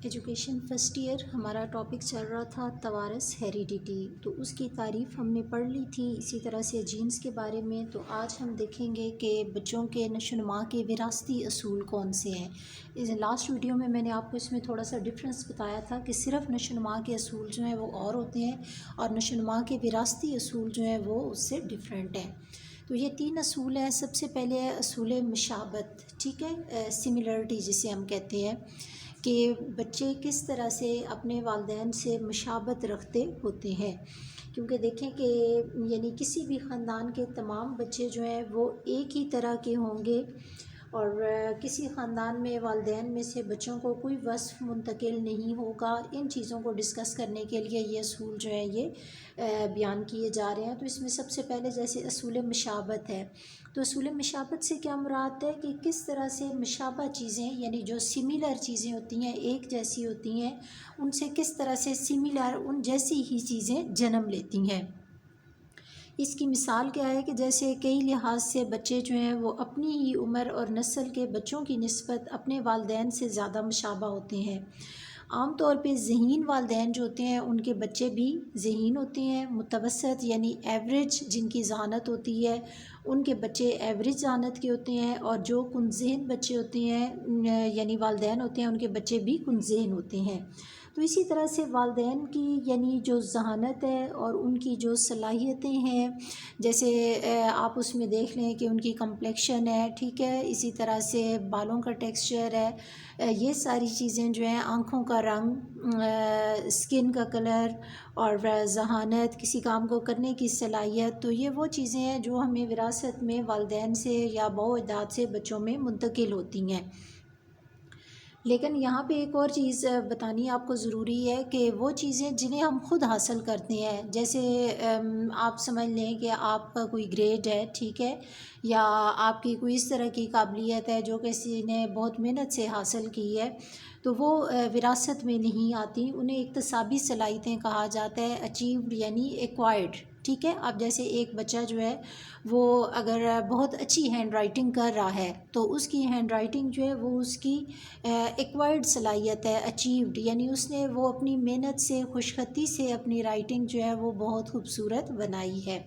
Education first year ہمارا topic چل رہا تھا توارث ہیریڈیٹی، تو اس کی تعریف ہم نے پڑھ لی تھی، اسی طرح سے جینز کے بارے میں۔ تو آج ہم دیکھیں گے کہ بچوں کے نشو و نما کے وراثتی اصول کون سے ہیں۔ لاسٹ ویڈیو میں نے آپ کو اس میں تھوڑا سا ڈفرینس بتایا تھا کہ صرف نشو و نما کے اصول جو ہیں وہ اور ہوتے ہیں، اور نشو و نما کے وراثتی اصول جو ہیں وہ اس سے ڈفرینٹ ہیں۔ تو یہ 3 اصول ہیں۔ سب سے پہلے ہے اصول مشابہت، ٹھیک ہے، سملرٹی جسے ہم کہتے ہیں، کہ بچے کس طرح سے اپنے والدین سے مشابہت رکھتے ہوتے ہیں۔ کیونکہ دیکھیں کہ یعنی کسی بھی خاندان کے تمام بچے جو ہیں وہ ایک ہی طرح کے ہوں گے، اور کسی خاندان میں والدین میں سے بچوں کو کوئی وصف منتقل نہیں ہوگا۔ ان چیزوں کو ڈسکس کرنے کے لیے یہ اصول جو ہیں یہ بیان کیے جا رہے ہیں۔ تو اس میں سب سے پہلے جیسے اصول مشابہت ہے، تو اصول مشابہت سے کیا مراد ہے کہ کس طرح سے مشابہ چیزیں، یعنی جو سملر چیزیں ہوتی ہیں، ایک جیسی ہوتی ہیں، ان سے کس طرح سے سملر ان جیسی ہی چیزیں جنم لیتی ہیں۔ اس کی مثال کیا ہے کہ جیسے کئی لحاظ سے بچے جو ہیں وہ اپنی ہی عمر اور نسل کے بچوں کی نسبت اپنے والدین سے زیادہ مشابہ ہوتے ہیں۔ عام طور پہ ذہین والدین جو ہوتے ہیں ان کے بچے بھی ذہین ہوتے ہیں۔ متوسط یعنی ایوریج جن کی ذہانت ہوتی ہے ان کے بچے ایوریج ذہانت کے ہوتے ہیں، اور جو کن ذہن بچے ہوتے ہیں یعنی والدین ہوتے ہیں ان کے بچے بھی کن ذہن ہوتے ہیں۔ تو اسی طرح سے والدین کی یعنی جو ذہانت ہے اور ان کی جو صلاحیتیں ہیں، جیسے آپ اس میں دیکھ لیں کہ ان کی کمپلیکشن ہے، ٹھیک ہے، اسی طرح سے بالوں کا ٹیکسچر ہے، یہ ساری چیزیں جو ہیں، آنکھوں کا رنگ، اسکن کا کلر، اور ذہانت، کسی کام کو کرنے کی صلاحیت، تو یہ وہ چیزیں ہیں جو ہمیں وراثت میں والدین سے یا باء و اجداد سے بچوں میں منتقل ہوتی ہیں۔ لیکن یہاں پہ ایک اور چیز بتانی آپ کو ضروری ہے کہ وہ چیزیں جنہیں ہم خود حاصل کرتے ہیں، جیسے آپ سمجھ لیں کہ آپ کا کوئی گریڈ ہے، ٹھیک ہے، یا آپ کی کوئی اس طرح کی قابلیت ہے جو کسی نے بہت محنت سے حاصل کی ہے، تو وہ وراثت میں نہیں آتی، انہیں اکتسابی صلاحیتیں کہا جاتا ہے، اچیوڈ یعنی ایکوائرڈ، ٹھیک ہے۔ اب جیسے ایک بچہ جو ہے وہ اگر بہت اچھی ہینڈ رائٹنگ کر رہا ہے تو اس کی ہینڈ رائٹنگ جو ہے وہ اس کی ایکوائرڈ صلاحیت ہے، اچیوڈ، یعنی اس نے وہ اپنی محنت سے، خوش خطی سے اپنی رائٹنگ جو ہے وہ بہت خوبصورت بنائی ہے۔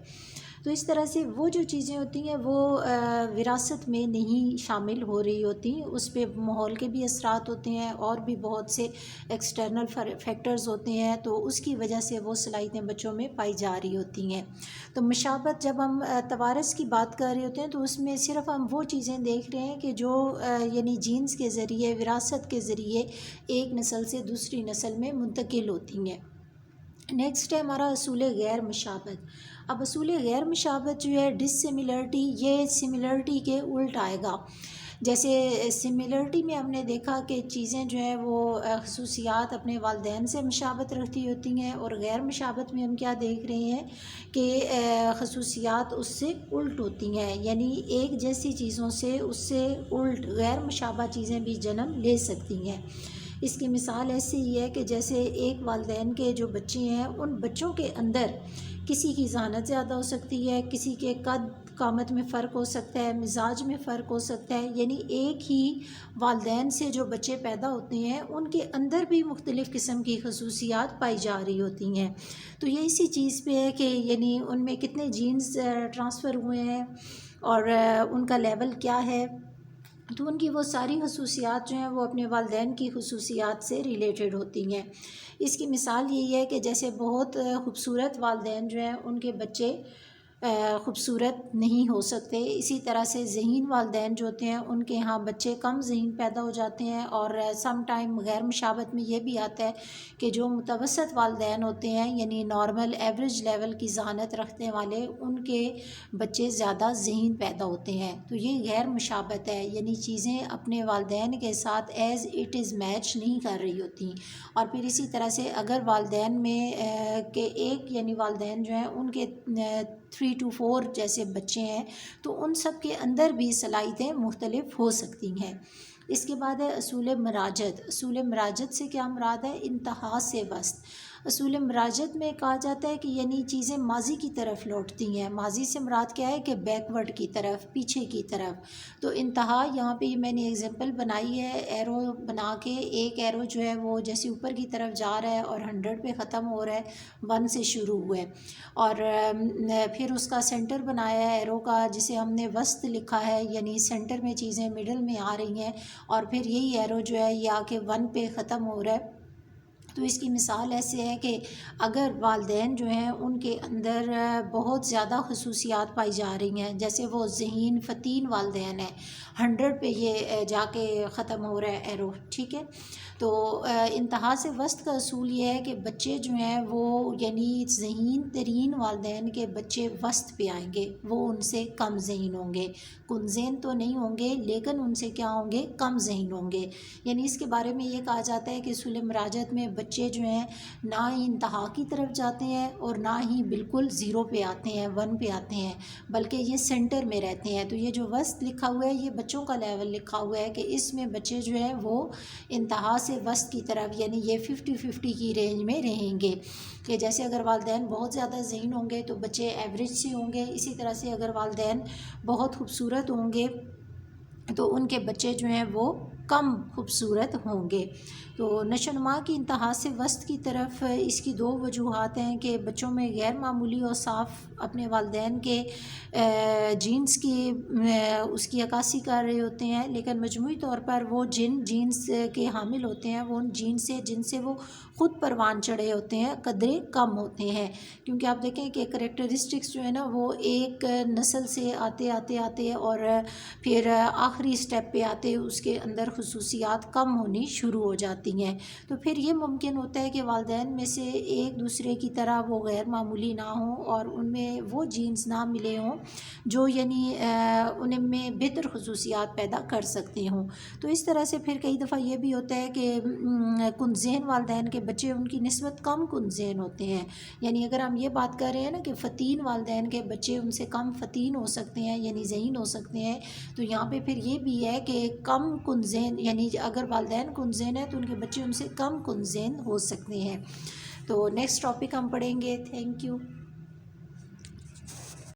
تو اس طرح سے وہ جو چیزیں ہوتی ہیں وہ وراثت میں نہیں شامل ہو رہی ہوتی، اس پہ ماحول کے بھی اثرات ہوتے ہیں اور بھی بہت سے ایکسٹرنل فیکٹرز ہوتے ہیں، تو اس کی وجہ سے وہ صلاحیتیں بچوں میں پائی جا رہی ہوتی ہیں۔ تو مشابہت جب ہم توارث کی بات کر رہے ہوتے ہیں تو اس میں صرف ہم وہ چیزیں دیکھ رہے ہیں کہ جو یعنی جینز کے ذریعے، وراثت کے ذریعے ایک نسل سے دوسری نسل میں منتقل ہوتی ہیں۔ نیکسٹ ہے ہمارا اصول غیر مشابہت۔ اب اصول غیر مشابہت جو ہے ڈس سملرٹی، یہ سملرٹی کے الٹ آئے گا۔ جیسے سملرٹی میں ہم نے دیکھا کہ چیزیں جو ہیں وہ خصوصیات اپنے والدین سے مشابہت رکھتی ہوتی ہیں، اور غیر مشابہت میں ہم کیا دیکھ رہے ہیں کہ خصوصیات اس سے الٹ ہوتی ہیں، یعنی ایک جیسی چیزوں سے اس سے الٹ غیر مشابہ چیزیں بھی جنم لے سکتی ہیں۔ اس کی مثال ایسی ہی ہے کہ جیسے ایک والدین کے جو بچے ہیں ان بچوں کے اندر کسی کی ذہانت زیادہ ہو سکتی ہے، کسی کے قد قامت میں فرق ہو سکتا ہے، مزاج میں فرق ہو سکتا ہے، یعنی ایک ہی والدین سے جو بچے پیدا ہوتے ہیں ان کے اندر بھی مختلف قسم کی خصوصیات پائی جا رہی ہوتی ہیں۔ تو یہ اسی چیز پہ ہے کہ یعنی ان میں کتنے جینز ٹرانسفر ہوئے ہیں اور ان کا لیول کیا ہے، تو ان کی وہ ساری خصوصیات جو ہیں وہ اپنے والدین کی خصوصیات سے ریلیٹڈ ہوتی ہیں۔ اس کی مثال یہی ہے کہ جیسے بہت خوبصورت والدین جو ہیں ان کے بچے خوبصورت نہیں ہو سکتے، اسی طرح سے ذہین والدین جو ہوتے ہیں ان کے ہاں بچے کم ذہین پیدا ہو جاتے ہیں، اور سم ٹائم غیر مشابہت میں یہ بھی آتا ہے کہ جو متوسط والدین ہوتے ہیں یعنی نارمل ایوریج لیول کی ذہانت رکھنے والے، ان کے بچے زیادہ ذہین پیدا ہوتے ہیں۔ تو یہ غیر مشابہت ہے، یعنی چیزیں اپنے والدین کے ساتھ ایز اٹ از میچ نہیں کر رہی ہوتی۔ اور پھر اسی طرح سے اگر والدین میں کہ ایک یعنی والدین جو ہیں ان کے 3 to 4 جیسے بچے ہیں تو ان سب کے اندر بھی صلاحیتیں مختلف ہو سکتی ہیں۔ اس کے بعد ہے اصول مراجعت۔ اصول مراجعت سے کیا مراد ہے؟ انتہا سے وسط۔ اصول مراجعت میں کہا جاتا ہے کہ یعنی چیزیں ماضی کی طرف لوٹتی ہیں. ماضی سے مراد کیا ہے کہ بیکورڈ کی طرف، پیچھے کی طرف. تو انتہا یہاں پہ میں نے ایگزامپل بنائی ہے ایرو بنا کے. ایک ایرو جو ہے وہ جیسے اوپر کی طرف جا رہا ہے اور 100 پہ ختم ہو رہا ہے، 1 سے شروع ہوا ہے. اور پھر اس کا سینٹر بنایا ہے ایرو کا، جسے ہم نے وسط لکھا ہے، یعنی سینٹر میں چیزیں مڈل میں آ رہی ہیں. اور پھر یہی ایرو جو ہے یہ آ کے 1 پہ ختم ہو رہا ہے. تو اس کی مثال ایسے ہے کہ اگر والدین جو ہیں ان کے اندر بہت زیادہ خصوصیات پائی جا رہی ہیں، جیسے وہ ذہین فطین والدین ہیں، 100 پہ یہ جا کے ختم ہو رہا ہے ایرو، ٹھیک ہے. تو انتہا سے وسط کا اصول یہ ہے کہ بچے جو ہیں وہ یعنی ذہین ترین والدین کے بچے وسط پہ آئیں گے، وہ ان سے کم ذہین ہوں گے. کن ذہن تو نہیں ہوں گے لیکن ان سے کیا ہوں گے، کم ذہین ہوں گے. یعنی اس کے بارے میں یہ کہا جاتا ہے کہ اصول مراجعت میں بچے جو ہیں نہ ہی انتہا کی طرف جاتے ہیں اور نہ ہی بالکل 0 پہ آتے ہیں، 1 پہ آتے ہیں، بلکہ یہ سینٹر میں رہتے ہیں. تو یہ جو وسط لکھا ہوا ہے یہ بچوں کا لیول لکھا ہوا ہے کہ اس میں بچے جو ہیں وہ انتہا سے وسط کی طرف، یعنی یہ 50-50 کی رینج میں رہیں گے. کہ جیسے اگر والدین بہت زیادہ ذہین ہوں گے تو بچے ایوریج سے ہوں گے، اسی طرح سے اگر والدین بہت خوبصورت ہوں گے تو ان کے بچے جو ہیں وہ کم خوبصورت ہوں گے. تو نشو و نما کی انتہا سے وسط کی طرف اس کی 2 وجوہات ہیں کہ بچوں میں غیر معمولی اور صاف اپنے والدین کے جینز کی اس کی عکاسی کر رہے ہوتے ہیں، لیکن مجموعی طور پر وہ جن جینز کے حامل ہوتے ہیں وہ ان جینز سے جن سے وہ خود پروان چڑھے ہوتے ہیں قدرے کم ہوتے ہیں. کیونکہ آپ دیکھیں کہ کریکٹرسٹکس جو ہے نا وہ ایک نسل سے آتے آتے آتے اور پھر آخری سٹیپ پہ آتے اس کے اندر خصوصیات کم ہونی شروع ہو جاتی ہیں. تو پھر یہ ممکن ہوتا ہے کہ والدین میں سے ایک دوسرے کی طرح وہ غیر معمولی نہ ہوں اور ان میں وہ جینز نہ ملے ہوں جو یعنی ان میں بہتر خصوصیات پیدا کر سکتے ہوں. تو اس طرح سے پھر کئی دفعہ یہ بھی ہوتا ہے کہ کن ذہن والدین کے بچے ان کی نسبت کم کن ذہن ہوتے ہیں. یعنی اگر ہم یہ بات کر رہے ہیں نا کہ فطین والدین کے بچے ان سے کم فطین ہو سکتے ہیں، یعنی ذہین ہو سکتے ہیں، تو یہاں پہ پھر یہ بھی ہے کہ کم کن ذہن، یعنی اگر والدین کن ذہن ہیں تو ان کے بچے ان سے کم کن ذہن ہو سکتے ہیں. تو نیکسٹ ٹاپک ہم پڑھیں گے. Thank you.